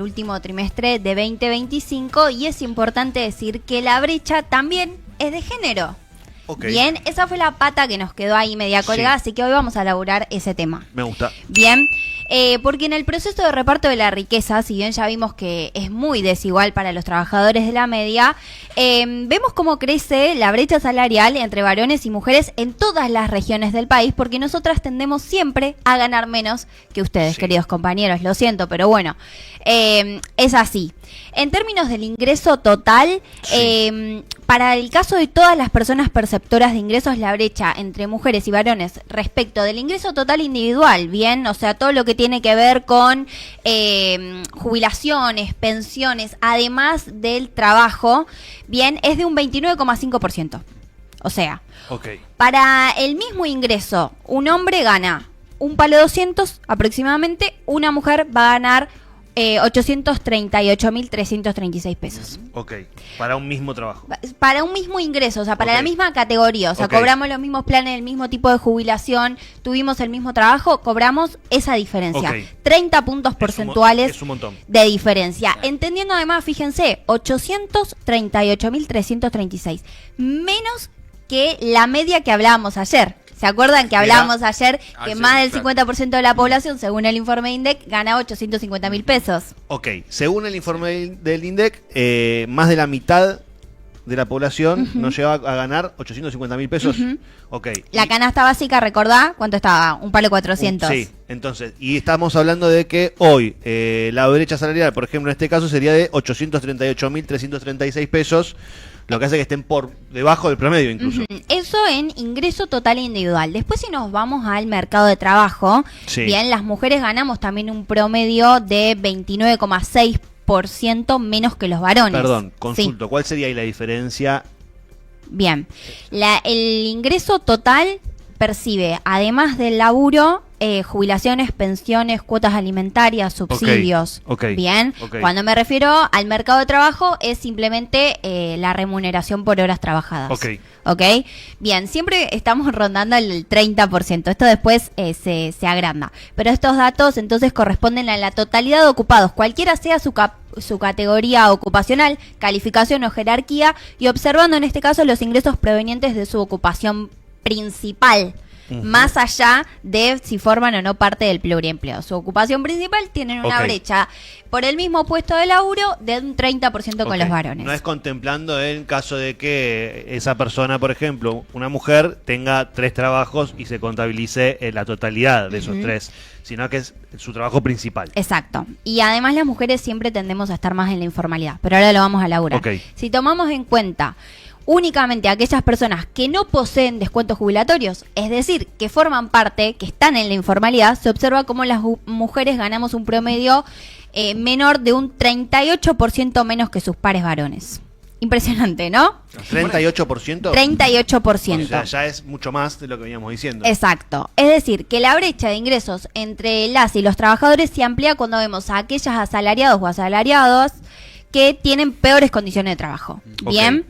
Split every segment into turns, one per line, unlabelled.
último trimestre de 2025 y es importante decir que la brecha también es de género.
Okay.
Bien, esa fue la pata que nos quedó ahí media colgada,
Sí.
así que hoy vamos a elaborar ese tema.
Me gusta.
Bien, porque en el proceso de reparto de la riqueza, si bien ya vimos que es muy desigual para los trabajadores de la media, vemos cómo crece la brecha salarial entre varones y mujeres en todas las regiones del país, porque nosotras tendemos siempre a ganar menos que ustedes,
Sí.
queridos compañeros, lo siento, pero bueno, es así. En términos del ingreso total,
Sí.
para el caso de todas las personas perceptoras de ingresos, la brecha entre mujeres y varones respecto del ingreso total individual, bien, o sea, todo lo que tiene que ver con jubilaciones, pensiones, además del trabajo, bien, es de un 29,5%. O sea,
Ok.
para el mismo ingreso, un hombre gana un palo 200 aproximadamente, una mujer va a ganar 838.336 pesos.
Ok. Para un mismo trabajo.
Para un mismo ingreso, o sea, para
Ok.
la misma categoría, o sea,
Ok.
cobramos los mismos planes, el mismo tipo de jubilación, tuvimos el mismo trabajo, cobramos esa diferencia.
Ok.
30 puntos porcentuales
Es un montón.
de diferencia. Entendiendo además, fíjense, 838.336, menos que la media que hablábamos ayer. ¿Se acuerdan que hablábamos ayer que más del 50% de la población, según el informe de INDEC, gana 850.000 pesos?
Ok. Según el informe del INDEC, más de la mitad de la población no llegaba a ganar 850.000 pesos. Ok.
La canasta básica, recordá, ¿cuánto estaba? Un palo 400.
Sí, entonces, y estamos hablando de que hoy la brecha salarial, por ejemplo, en este caso sería de 838.336 pesos, lo que hace que estén por debajo del promedio incluso.
Eso en ingreso total e individual. Después, si nos vamos al mercado de trabajo,
Sí.
bien, las mujeres ganamos también un promedio de 29,6% menos que los varones.
Perdón,
Sí.
consulto, ¿cuál sería ahí la diferencia?
Bien, el ingreso total percibe, además del laburo, jubilaciones, pensiones, cuotas alimentarias, subsidios.
ok,
Bien,
ok.
cuando me refiero al mercado de trabajo es simplemente la remuneración por horas trabajadas.
Ok.
¿Ok? Bien, siempre estamos rondando el 30%. Esto después se agranda. Pero estos datos entonces corresponden a la totalidad de ocupados, cualquiera sea su categoría ocupacional, calificación o jerarquía, y observando en este caso los ingresos provenientes de su ocupación principal, más allá de si forman o no parte del pluriempleo. Su ocupación principal tienen una
Ok.
brecha por el mismo puesto de laburo de un 30% con
Ok.
los varones.
No es contemplando en caso de que esa persona, por ejemplo, una mujer, tenga 3 trabajos y se contabilice la totalidad de esos 3, sino que es su trabajo principal.
Exacto. Y además las mujeres siempre tendemos a estar más en la informalidad, pero ahora lo vamos a elaborar.
Ok.
Si tomamos en cuenta únicamente aquellas personas que no poseen descuentos jubilatorios, es decir, que forman parte, que están en la informalidad, se observa cómo las mujeres ganamos un promedio menor de un 38% menos que sus pares varones. Impresionante, ¿no?
38%.
38%.
O sea, ya es mucho más de lo que veníamos diciendo.
Exacto. Es decir, que la brecha de ingresos entre las y los trabajadores se amplía cuando vemos a aquellas asalariados o asalariadas que tienen peores condiciones de trabajo.
Ok.
Bien,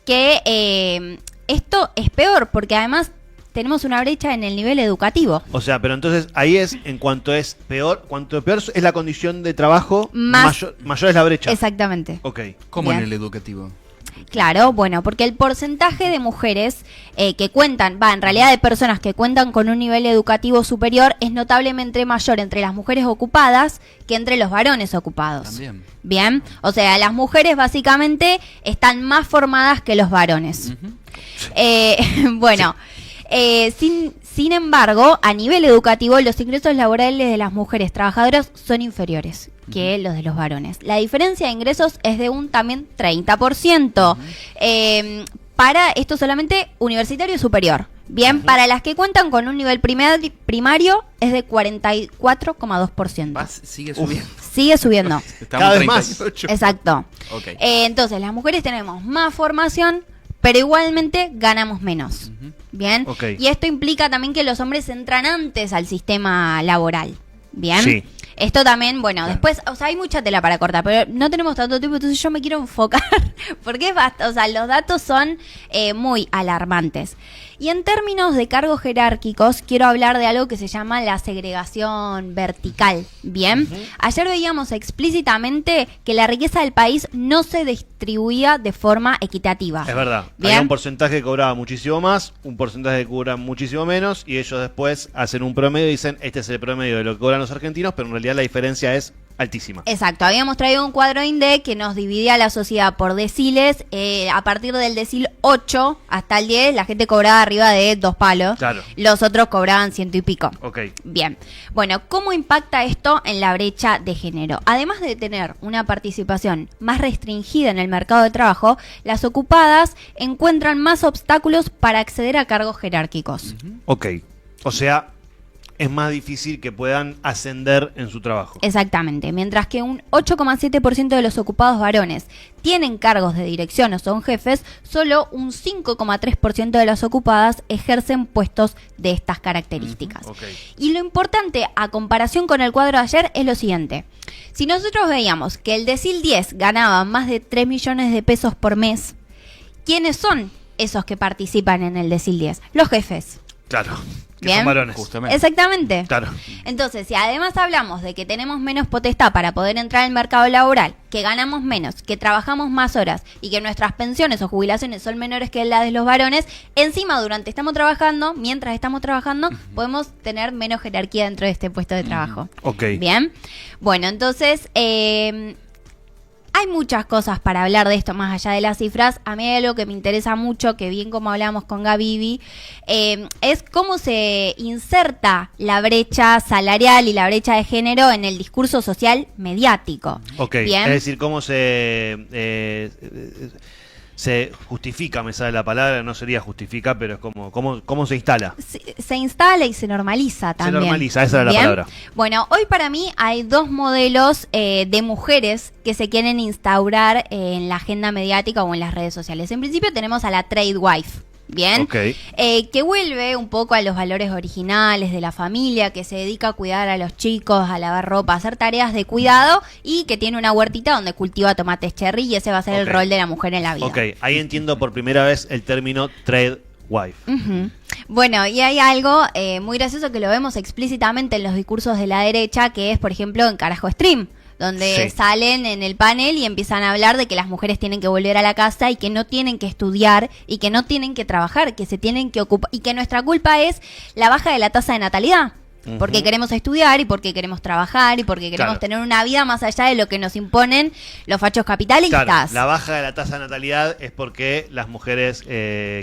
que esto es peor porque además tenemos una brecha en el nivel educativo.
O sea, pero entonces ahí es en cuanto es peor, cuanto peor es la condición de trabajo,
Más-
mayor es la brecha.
Exactamente.
Ok.
¿Cómo en
Bien.
el educativo?
Claro, bueno, porque el porcentaje de mujeres que cuentan, en realidad de personas que cuentan con un nivel educativo superior es notablemente mayor entre las mujeres ocupadas que entre los varones ocupados.
También.
Bien, o sea, las mujeres básicamente están más formadas que los varones. Bueno, sin embargo, a nivel educativo, los ingresos laborales de las mujeres trabajadoras son inferiores que los de los varones. La diferencia de ingresos es de un también 30%. Para esto solamente universitario superior. Bien, para las que cuentan con un nivel primario es de 44,2%.
Sigue subiendo.
Sigue subiendo.
Estamos
Cada vez más.
38.
Exacto.
Ok.
Entonces, las mujeres tenemos más formación, pero igualmente ganamos menos. Bien.
Ok.
Y esto implica también que los hombres entran antes al sistema laboral. Bien.
Sí.
Esto también, bueno, después, o sea, hay mucha tela para cortar, pero no tenemos tanto tiempo, entonces yo me quiero enfocar, porque es o sea, los datos son muy alarmantes. Y en términos de cargos jerárquicos, quiero hablar de algo que se llama la segregación vertical. Bien, ayer veíamos explícitamente que la riqueza del país no se distribuía de forma equitativa.
Es verdad.
Bien.
Había un porcentaje que cobraba muchísimo más, un porcentaje que cobra muchísimo menos, y ellos después hacen un promedio y dicen, este es el promedio de lo que cobran los argentinos, pero en realidad la diferencia es altísima.
Exacto, habíamos traído un cuadro INDEC que nos dividía la sociedad por deciles. A partir del decil 8 hasta el 10, la gente cobraba arriba de 2 palos.
Claro.
Los otros cobraban 100 y pico.
Ok.
Bien. Bueno, ¿cómo impacta esto en la brecha de género? Además de tener una participación más restringida en el mercado de trabajo, las ocupadas encuentran más obstáculos para acceder a cargos jerárquicos.
Ok. O sea, es más difícil que puedan ascender en su trabajo.
Exactamente. Mientras que un 8,7% de los ocupados varones tienen cargos de dirección o son jefes, solo un 5,3% de las ocupadas ejercen puestos de estas características.
Okay.
Y lo importante, a comparación con el cuadro de ayer, es lo siguiente. Si nosotros veíamos que el decil 10 ganaba más de 3 millones de pesos por mes, ¿quiénes son esos que participan en el decil 10? Los jefes.
Claro. Que
Bien.
son varones.
Justamente.
Exactamente.
Claro.
Entonces, si además hablamos de que tenemos menos potestad para poder entrar al mercado laboral, que ganamos menos, que trabajamos más horas y que nuestras pensiones o jubilaciones son menores que las de los varones, encima mientras estamos trabajando, podemos tener menos jerarquía dentro de este puesto de trabajo.
Ok.
Bien. Bueno, entonces, hay muchas cosas para hablar de esto más allá de las cifras. A mí hay algo que me interesa mucho, que bien como hablamos con Gaby, es cómo se inserta la brecha salarial y la brecha de género en el discurso social mediático.
Ok,
¿Bien?
es decir, cómo se justifica, me sale la palabra, no sería justifica, pero es como cómo se instala.
Se instala y se normaliza también.
Se normaliza, esa era la
¿Bien?
palabra.
Bueno, hoy para mí hay dos modelos de mujeres que se quieren instaurar en la agenda mediática o en las redes sociales. En principio tenemos a la trade wife. Bien,
Ok.
que vuelve un poco a los valores originales de la familia, que se dedica a cuidar a los chicos, a lavar ropa, a hacer tareas de cuidado y que tiene una huertita donde cultiva tomates cherry, y ese va a ser el
Ok.
rol de la mujer en la vida.
Ok, ahí entiendo por primera vez el término trade wife.
Ujú. Bueno, y hay algo muy gracioso que lo vemos explícitamente en los discursos de la derecha, que es, por ejemplo, en Carajo Stream, donde
Sí.
salen en el panel y empiezan a hablar de que las mujeres tienen que volver a la casa y que no tienen que estudiar y que no tienen que trabajar, que se tienen que ocupar, y que nuestra culpa es la baja de la tasa de natalidad. Porque queremos estudiar y porque queremos trabajar y porque queremos
Claro.
tener una vida más allá de lo que nos imponen los fachos capitalistas.
Claro, la baja de la tasa de natalidad es porque las mujeres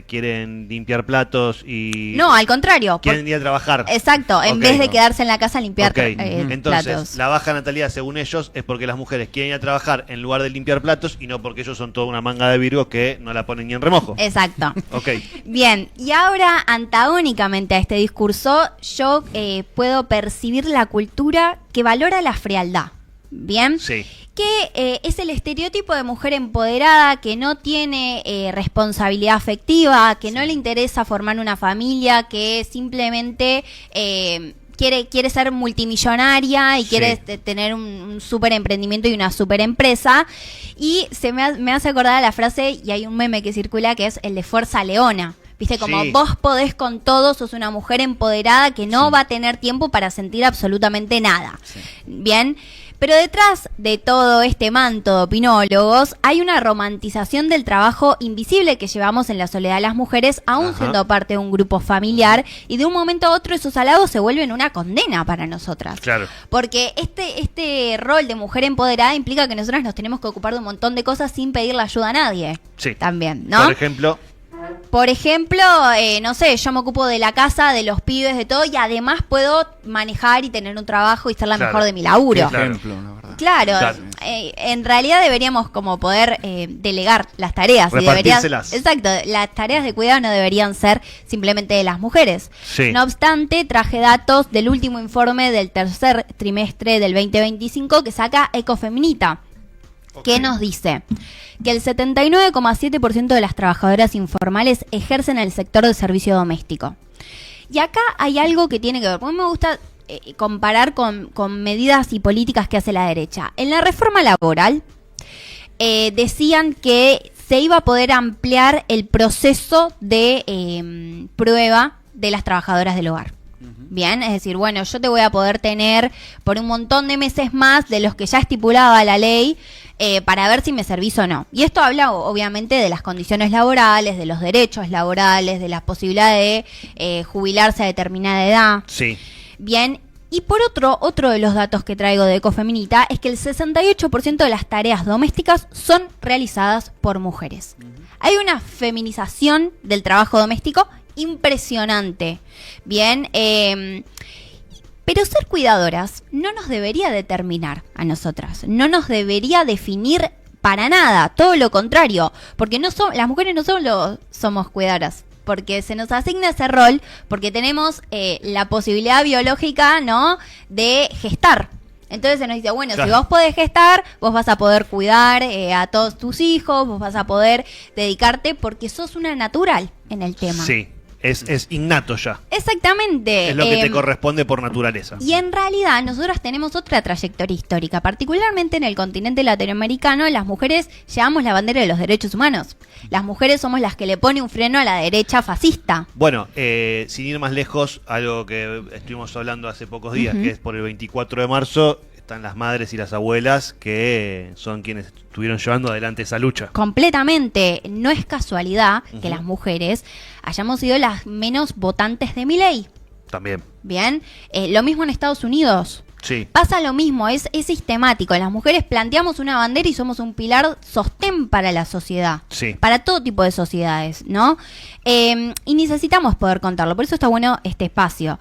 quieren limpiar platos y
No, al contrario.
quieren ir a trabajar.
Exacto, en
Ok.
vez de quedarse en la casa a limpiar
Ok, entonces
platos.
la baja natalidad según ellos es porque las mujeres quieren ir a trabajar en lugar de limpiar platos y no porque ellos son toda una manga de virgos que no la ponen ni en remojo.
Exacto.
Ok,
Bien, y ahora antagónicamente a este discurso, yo puedo percibir la cultura que valora la frialdad. Bien,
sí.
que es el estereotipo de mujer empoderada que no tiene responsabilidad afectiva, que no le interesa formar una familia, que simplemente quiere ser multimillonaria y
Sí.
quiere tener un super emprendimiento y una super empresa. Y me hace acordar a la frase, y hay un meme que circula que es el de Fuerza Leona. Viste, como
Sí.
vos podés con todo, sos una mujer empoderada que no va a tener tiempo para sentir absolutamente nada. Bien, pero detrás de todo este manto de opinólogos hay una romantización del trabajo invisible que llevamos en la soledad las mujeres, aún
Ajá.
siendo parte de un grupo familiar, y de un momento a otro esos halagos se vuelven una condena para nosotras.
Claro.
Porque este rol de mujer empoderada implica que nosotras nos tenemos que ocupar de un montón de cosas sin pedirle ayuda a nadie.
Sí.
También, ¿no?
Por ejemplo,
No sé, yo me ocupo de la casa, de los pibes, de todo, y además puedo manejar y tener un trabajo y ser la
Claro.
mejor de mi laburo.
Claro.
Ejemplo, la verdad.
Claro,
Claro.
En realidad deberíamos como poder delegar las tareas. Y
Repartírselas.
exacto, las tareas de cuidado no deberían ser simplemente de las mujeres.
Sí.
No obstante, traje datos del último informe del tercer trimestre del 2025 que saca Ecofeminita. ¿Qué
Ok.
nos dice? Que el 79,7% de las trabajadoras informales ejercen el sector de servicio doméstico. Y acá hay algo que tiene que ver, porque me gusta comparar con medidas y políticas que hace la derecha. En la reforma laboral decían que se iba a poder ampliar el proceso de prueba de las trabajadoras del hogar. Bien, es decir, bueno, yo te voy a poder tener por un montón de meses más de los que ya estipulaba la ley para ver si me servís o no. Y esto habla obviamente de las condiciones laborales, de los derechos laborales, de las posibilidades de jubilarse a determinada edad.
Sí.
Bien, y por otro de los datos que traigo de Ecofeminita es que el 68% de las tareas domésticas son realizadas por mujeres. Hay una feminización del trabajo doméstico impresionante. Bien, pero ser cuidadoras no nos debería determinar a nosotras, no nos debería definir para nada, todo lo contrario, porque las mujeres no solo somos cuidadoras, porque se nos asigna ese rol, porque tenemos la posibilidad biológica, ¿no?, de gestar. Entonces se nos dice, bueno, claro, si vos podés gestar, vos vas a poder cuidar a todos tus hijos, vos vas a poder dedicarte porque sos una natural en el tema.
Sí. Es innato ya.
Exactamente.
Es lo que te corresponde por naturaleza.
Y en realidad nosotras tenemos otra trayectoria histórica. Particularmente en el continente latinoamericano, las mujeres llevamos la bandera de los derechos humanos. Las mujeres somos las que le pone un freno a la derecha fascista.
Bueno, sin ir más lejos, algo que estuvimos hablando hace pocos días, que es por el 24 de marzo, están las madres y las abuelas que son quienes estuvieron llevando adelante esa lucha.
Completamente. No es casualidad que las mujeres hayamos sido las menos votantes de Milei.
También.
Bien. Lo mismo en Estados Unidos.
Sí.
Pasa lo mismo, es sistemático. Las mujeres planteamos una bandera y somos un pilar sostén para la sociedad.
Sí.
Para todo tipo de sociedades, ¿no? Y necesitamos poder contarlo. Por eso está bueno este espacio.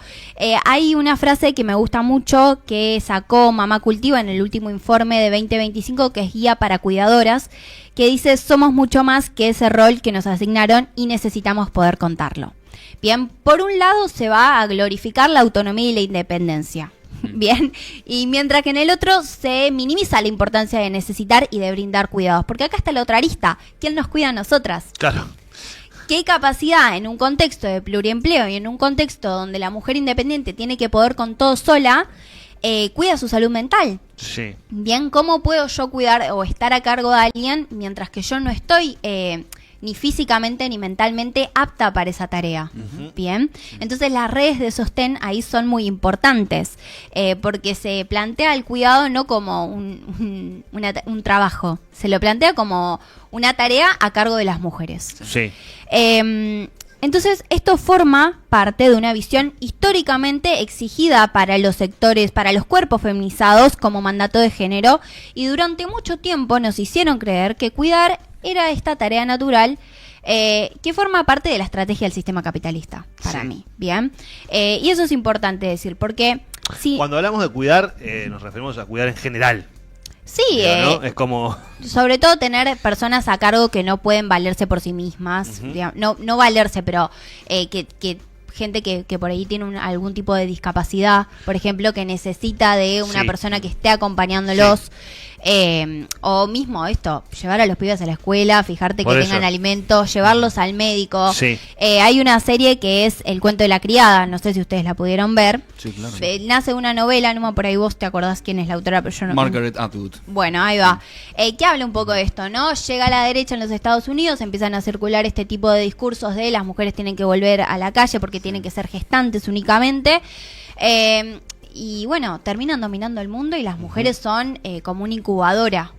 Hay una frase que me gusta mucho que sacó Mamá Cultiva en el último informe de 2025, que es Guía para Cuidadoras, que dice: somos mucho más que ese rol que nos asignaron y necesitamos poder contarlo. Bien, por un lado se va a glorificar la autonomía y la independencia. Bien, y mientras que en el otro se minimiza la importancia de necesitar y de brindar cuidados, porque acá está la otra arista: ¿quién nos cuida a nosotras?
Claro.
¿Qué capacidad en un contexto de pluriempleo y en un contexto donde la mujer independiente tiene que poder con todo sola, cuida su salud mental?
Sí.
Bien, ¿cómo puedo yo cuidar o estar a cargo de alguien mientras que yo no estoy ni físicamente ni mentalmente apta para esa tarea? Bien, entonces las redes de sostén ahí son muy importantes, porque se plantea el cuidado no como un trabajo, se lo plantea como una tarea a cargo de las mujeres.
Sí.
Entonces esto forma parte de una visión históricamente exigida para los sectores, para los cuerpos feminizados como mandato de género, y durante mucho tiempo nos hicieron creer que cuidar era esta tarea natural que forma parte de la estrategia del sistema capitalista, para mí. Bien, y eso es importante decir, porque si
cuando hablamos de cuidar, nos referimos a cuidar en general.
Sí,
¿no? Es como
sobre todo tener personas a cargo que no pueden valerse por sí mismas, digamos, no valerse, pero que gente que por ahí tiene algún tipo de discapacidad, por ejemplo, que necesita de una persona que esté acompañándolos. O mismo esto, llevar a los pibes a la escuela, fijarte que tengan alimentos, llevarlos al médico.
Sí.
Hay una serie que es El cuento de la criada, no sé si ustedes la pudieron ver.
Sí, claro.
Nace una novela, no por ahí vos te acordás quién es la autora, pero yo no.
Margaret Atwood.
Bueno, ahí va. Que habla un poco de esto, ¿no? Llega a la derecha en los Estados Unidos, empiezan a circular este tipo de discursos de las mujeres tienen que volver a la calle porque tienen que ser gestantes únicamente. Y bueno, terminan dominando el mundo y las mujeres son como una incubadora.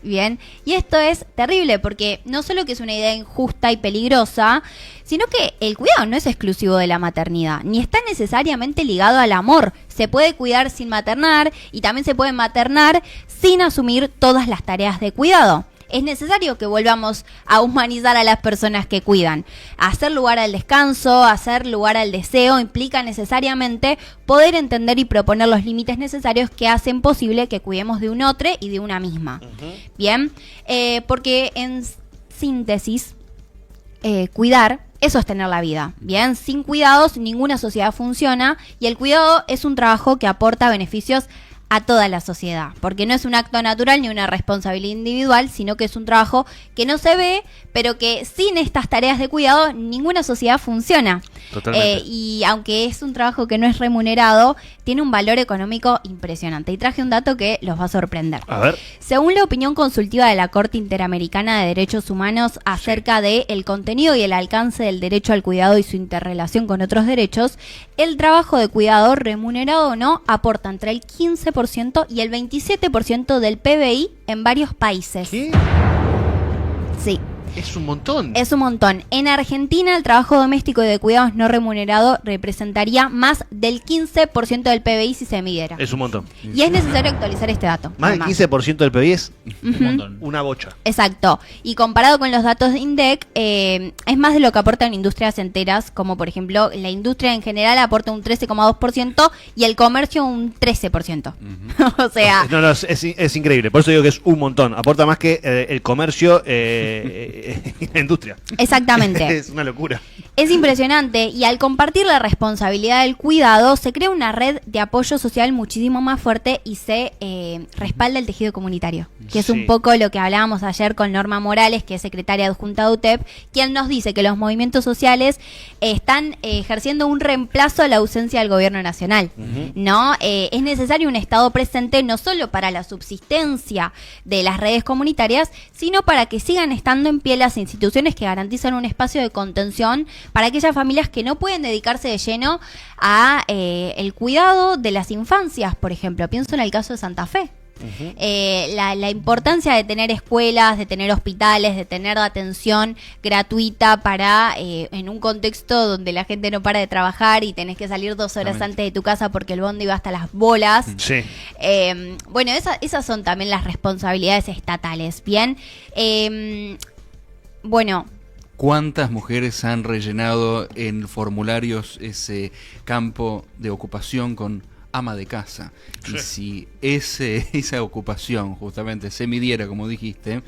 Bien, y esto es terrible porque no solo que es una idea injusta y peligrosa, sino que el cuidado no es exclusivo de la maternidad, ni está necesariamente ligado al amor. Se puede cuidar sin maternar y también se puede maternar sin asumir todas las tareas de cuidado. Es necesario que volvamos a humanizar a las personas que cuidan. Hacer lugar al descanso, hacer lugar al deseo, implica necesariamente poder entender y proponer los límites necesarios que hacen posible que cuidemos de un otro y de una misma. Bien, porque en síntesis, cuidar es sostener la vida. Bien, sin cuidados ninguna sociedad funciona y el cuidado es un trabajo que aporta beneficios a toda la sociedad, porque no es un acto natural ni una responsabilidad individual, sino que es un trabajo que no se ve, pero que sin estas tareas de cuidado ninguna sociedad funciona.
Totalmente.
Y aunque es un trabajo que no es remunerado, tiene un valor económico impresionante. Y traje un dato que los va a sorprender.
A ver.
Según la opinión consultiva de la Corte Interamericana de Derechos Humanos acerca del contenido y el alcance del derecho al cuidado y su interrelación con otros derechos, el trabajo de cuidado, remunerado o no, aporta entre el 15% y el 27% del PBI en varios países.
¿Qué?
Sí.
Es un montón.
Es un montón. En Argentina, el trabajo doméstico y de cuidados no remunerado representaría más del 15% del PBI si se midiera.
Es un montón.
Y es necesario actualizar este dato.
Más del 15% del PBI es
Un montón.
una bocha.
Exacto. Y comparado con los datos de INDEC, es más de lo que aportan industrias enteras, como por ejemplo, la industria en general aporta un 13,2% y el comercio un 13%. O sea...
No, es increíble. Por eso digo que es un montón. Aporta más que el comercio y la industria.
Exactamente.
Es una locura.
Es impresionante y al compartir la responsabilidad del cuidado se crea una red de apoyo social muchísimo más fuerte y se respalda el tejido comunitario, que es
Sí.
un poco lo que hablábamos ayer con Norma Morales, que es secretaria adjunta de UTEP, quien nos dice que los movimientos sociales están ejerciendo un reemplazo a la ausencia del gobierno nacional. ¿No? Es necesario un Estado presente no solo para la subsistencia de las redes comunitarias, sino para que sigan estando en pie las instituciones que garantizan un espacio de contención para aquellas familias que no pueden dedicarse de lleno a el cuidado de las infancias, por ejemplo. Pienso en el caso de Santa Fe. La importancia de tener escuelas, de tener hospitales, de tener atención gratuita para en un contexto donde la gente no para de trabajar y tenés que salir 2 horas antes de tu casa porque el bondi va hasta las bolas.
Sí.
Bueno, esas son también las responsabilidades estatales. Bien, bueno,
¿Cuántas mujeres han rellenado en formularios ese campo de ocupación con ama de casa? Y si esa ocupación justamente se midiera, como dijiste,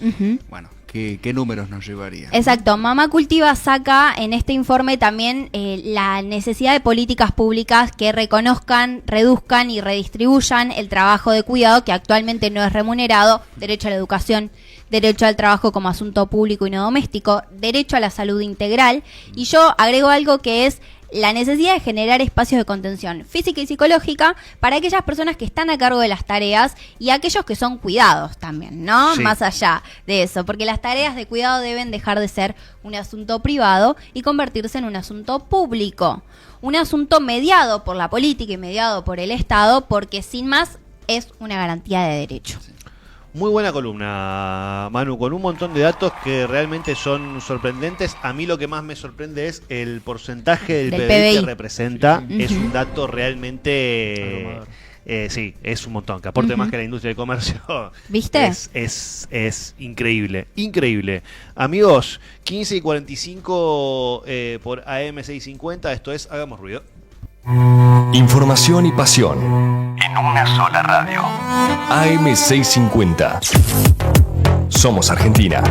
bueno, ¿qué números nos llevaría?
exacto. Mamá Cultiva saca en este informe también la necesidad de políticas públicas que reconozcan, reduzcan y redistribuyan el trabajo de cuidado que actualmente no es remunerado, derecho a la educación, derecho al trabajo como asunto público y no doméstico, derecho a la salud integral. Y yo agrego algo que es la necesidad de generar espacios de contención física y psicológica para aquellas personas que están a cargo de las tareas y aquellos que son cuidados también, ¿no?
Sí.
Más allá de eso, porque las tareas de cuidado deben dejar de ser un asunto privado y convertirse en un asunto público, un asunto mediado por la política y mediado por el Estado, porque sin más es una garantía de derecho.
Muy buena columna, Manu, con un montón de datos que realmente son sorprendentes. A mí lo que más me sorprende es el porcentaje del PBI que representa. Es un dato realmente... sí, es un montón. Que aporte más que la industria del comercio.
¿Viste?
Es increíble, increíble. Amigos, 15:45 por AM650. Esto es Hagamos Ruido.
Información y pasión en una sola radio. AM650. Somos Argentina.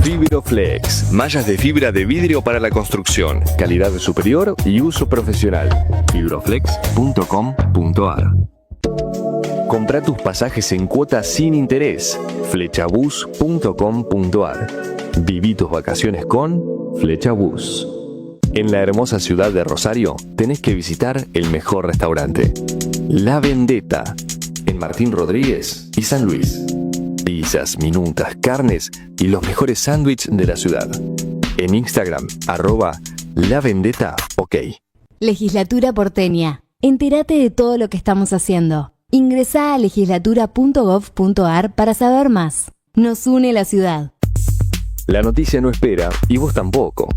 Fibroflex, mallas de fibra de vidrio para la construcción, calidad superior y uso profesional. Fibroflex.com.ar. Compra tus pasajes en cuotas sin interés. Flechabus.com.ar. Viví tus vacaciones con Flechabus. En la hermosa ciudad de Rosario tenés que visitar el mejor restaurante, La Vendetta, en Martín Rodríguez y San Luis. Pizzas, minutas, carnes y los mejores sándwiches de la ciudad. En Instagram, @LaVendettaOK.
Legislatura porteña. Entérate de todo lo que estamos haciendo. Ingresá a legislatura.gov.ar para saber más. Nos une la ciudad.
La noticia no espera y vos tampoco.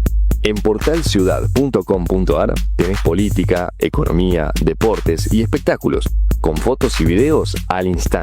En portalciudad.com.ar tenés política, economía, deportes y espectáculos, con fotos y videos al instante.